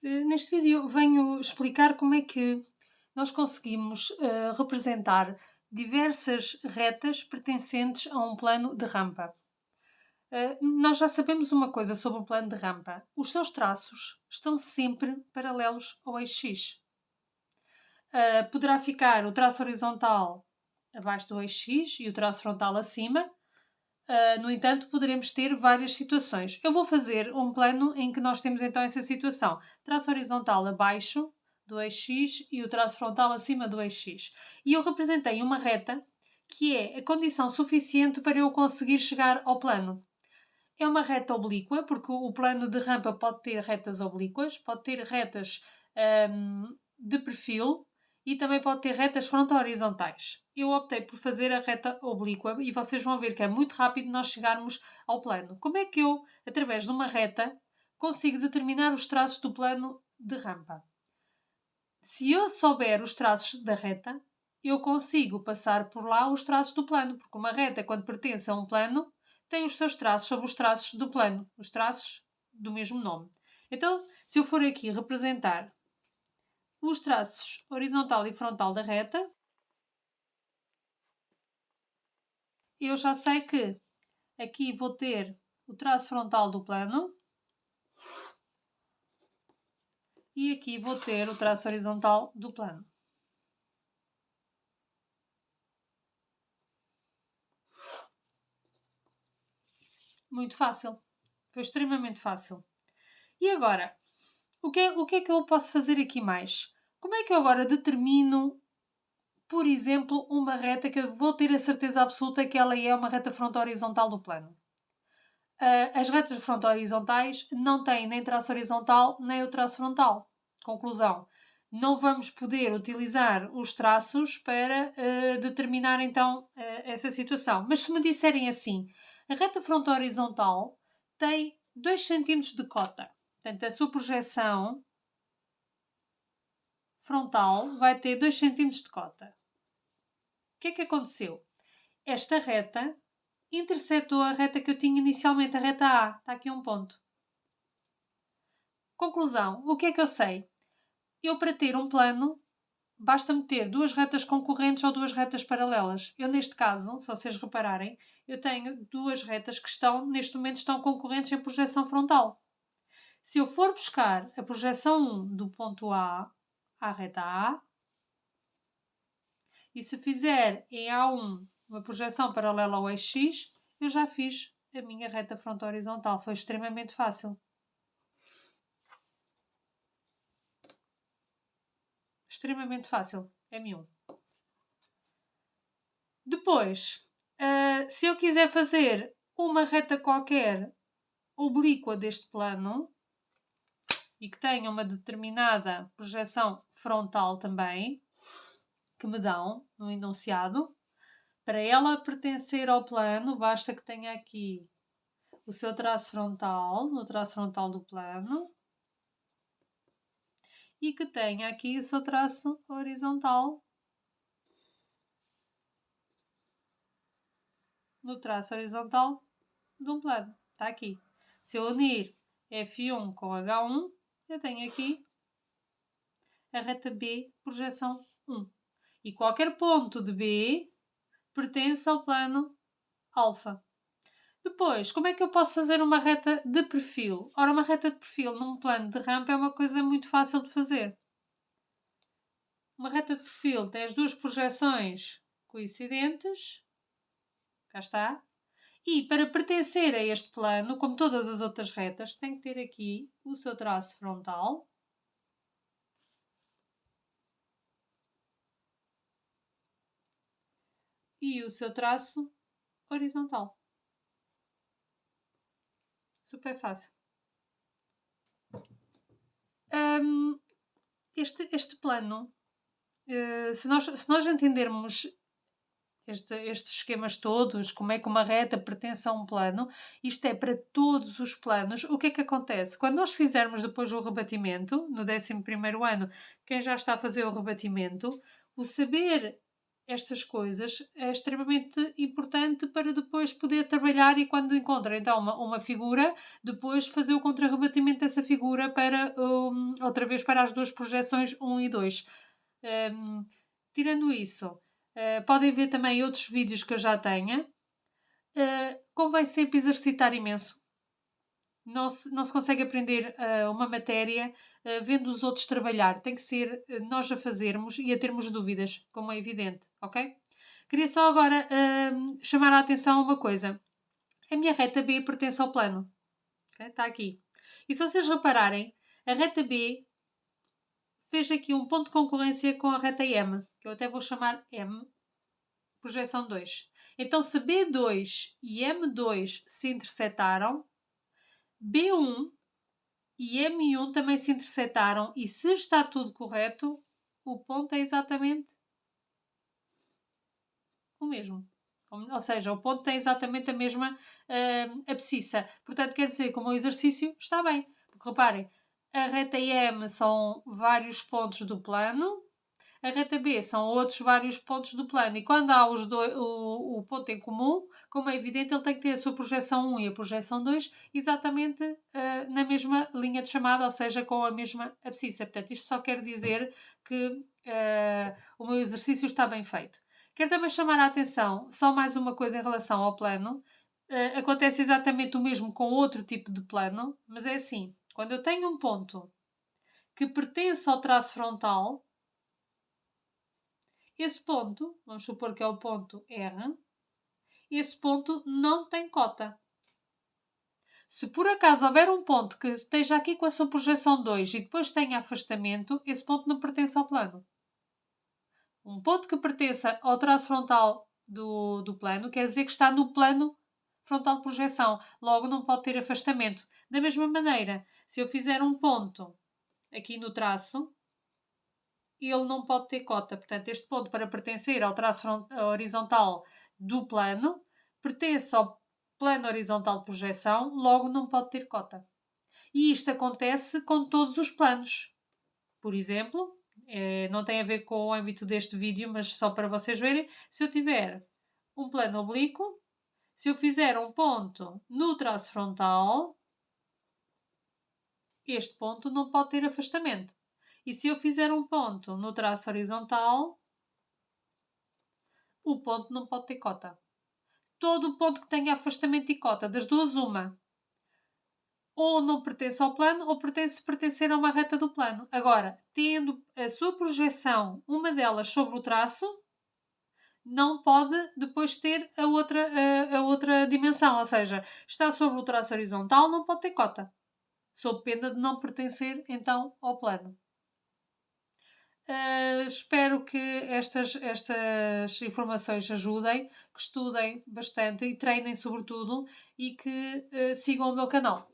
Neste vídeo venho explicar como é que nós conseguimos representar diversas retas pertencentes a um plano de rampa. Nós já sabemos uma coisa sobre o plano de rampa. Os seus traços estão sempre paralelos ao eixo X. Poderá ficar o traço horizontal abaixo do eixo X e o traço frontal acima. No entanto, poderemos ter várias situações. Eu vou fazer um plano em que nós temos então essa situação. Traço horizontal abaixo do eixo X e o traço frontal acima do eixo X. E eu representei uma reta que é a condição suficiente para eu conseguir chegar ao plano. É uma reta oblíqua, porque o plano de rampa pode ter retas oblíquas, pode ter retas de perfil e também pode ter retas fronto-horizontais. Eu optei por fazer a reta oblíqua e vocês vão ver que é muito rápido nós chegarmos ao plano. Como é que eu, através de uma reta, consigo determinar os traços do plano de rampa? Se eu souber os traços da reta, eu consigo passar por lá os traços do plano, porque uma reta, quando pertence a um plano, tem os seus traços sobre os traços do plano, os traços do mesmo nome. Então, se eu for aqui representar os traços horizontal e frontal da reta, eu já sei que aqui vou ter o traço frontal do plano e aqui vou ter o traço horizontal do plano. Muito fácil. Foi extremamente fácil. E agora, o que é que eu posso fazer aqui mais? Como é que eu agora determino, por exemplo, uma reta que eu vou ter a certeza absoluta que ela é uma reta fronto-horizontal do plano? As retas fronto-horizontais não têm nem traço horizontal nem o traço frontal. Conclusão. Não vamos poder utilizar os traços para determinar então essa situação. Mas se me disserem assim, a reta fronto-horizontal tem 2 cm de cota. Portanto, a sua projeção frontal vai ter 2 cm de cota. O que é que aconteceu? Esta reta interceptou a reta que eu tinha inicialmente, a reta A. Está aqui um ponto. Conclusão. O que é que eu sei? Eu, para ter um plano, basta-me ter 2 retas concorrentes ou 2 retas paralelas. Eu, neste caso, se vocês repararem, eu tenho 2 retas que neste momento, estão concorrentes em projeção frontal. Se eu for buscar a projeção 1 do ponto A à reta A, e se fizer em A1 uma projeção paralela ao eixo X, eu já fiz a minha reta fronto-horizontal. Foi extremamente fácil. Extremamente fácil. M1. Depois, se eu quiser fazer uma reta qualquer oblíqua deste plano e que tenha uma determinada projeção frontal também, que me dão no enunciado, para ela pertencer ao plano, basta que tenha aqui o seu traço frontal, no traço frontal do plano, e que tenha aqui o seu traço horizontal no traço horizontal de um plano. Está aqui. Se eu unir F1 com H1, eu tenho aqui a reta B, projeção 1. E qualquer ponto de B pertence ao plano alfa. Depois, como é que eu posso fazer uma reta de perfil? Ora, uma reta de perfil num plano de rampa é uma coisa muito fácil de fazer. Uma reta de perfil tem as 2 projeções coincidentes. Cá está. E para pertencer a este plano, como todas as outras retas, tem que ter aqui o seu traço frontal. E o seu traço horizontal. Super fácil. Este plano, se nós entendermos estes esquemas todos, como é que uma reta pertence a um plano, isto é para todos os planos. O que é que acontece? Quando nós fizermos depois o rebatimento, no 11º ano, quem já está a fazer o rebatimento, o saber estas coisas é extremamente importante para depois poder trabalhar e quando encontra então uma figura, depois fazer o contrarrebatimento dessa figura para outra vez para as duas projeções um e 2. Hum, tirando isso, podem ver também outros vídeos que eu já tenha. Convém sempre exercitar imenso. Não se consegue aprender uma matéria vendo os outros trabalhar. Tem que ser nós a fazermos e a termos dúvidas, como é evidente, ok? Queria só agora chamar a atenção a uma coisa. A minha reta B pertence ao plano. Okay? Está aqui. E se vocês repararem, a reta B fez aqui um ponto de concorrência com a reta M, que eu até vou chamar M, projeção 2. Então, se B2 e M2 se intersetaram, B1 e M1 também se intersetaram e se está tudo correto, o ponto é exatamente o mesmo. Ou seja, o ponto tem exatamente a mesma abscissa. Portanto, quer dizer que o meu exercício está bem. Porque reparem, a reta M são vários pontos do plano, a reta B são outros vários pontos do plano. E quando há o ponto em comum, como é evidente, ele tem que ter a sua projeção 1 e a projeção 2 exatamente na mesma linha de chamada, ou seja, com a mesma abscissa. Portanto, isto só quer dizer que o meu exercício está bem feito. Quero também chamar a atenção, só mais uma coisa em relação ao plano. Acontece exatamente o mesmo com outro tipo de plano, mas é assim, quando eu tenho um ponto que pertence ao traço frontal, esse ponto, vamos supor que é o ponto R, esse ponto não tem cota. Se por acaso houver um ponto que esteja aqui com a sua projeção 2 e depois tenha afastamento, esse ponto não pertence ao plano. Um ponto que pertença ao traço frontal do plano quer dizer que está no plano frontal de projeção, logo não pode ter afastamento. Da mesma maneira, se eu fizer um ponto aqui no traço, ele não pode ter cota. Portanto, este ponto, para pertencer ao traço horizontal do plano, pertence ao plano horizontal de projeção, logo não pode ter cota. E isto acontece com todos os planos. Por exemplo, não tem a ver com o âmbito deste vídeo, mas só para vocês verem, se eu tiver um plano oblíquo, se eu fizer um ponto no traço frontal, este ponto não pode ter afastamento. E se eu fizer um ponto no traço horizontal, o ponto não pode ter cota. Todo ponto que tenha afastamento e cota, das duas uma, ou não pertence ao plano ou pertencer a uma reta do plano. Agora, tendo a sua projeção, uma delas sobre o traço, não pode depois ter a outra dimensão, ou seja, está sobre o traço horizontal, não pode ter cota, sob pena de não pertencer então ao plano. Espero que estas informações ajudem, que estudem bastante e treinem sobretudo e que sigam o meu canal.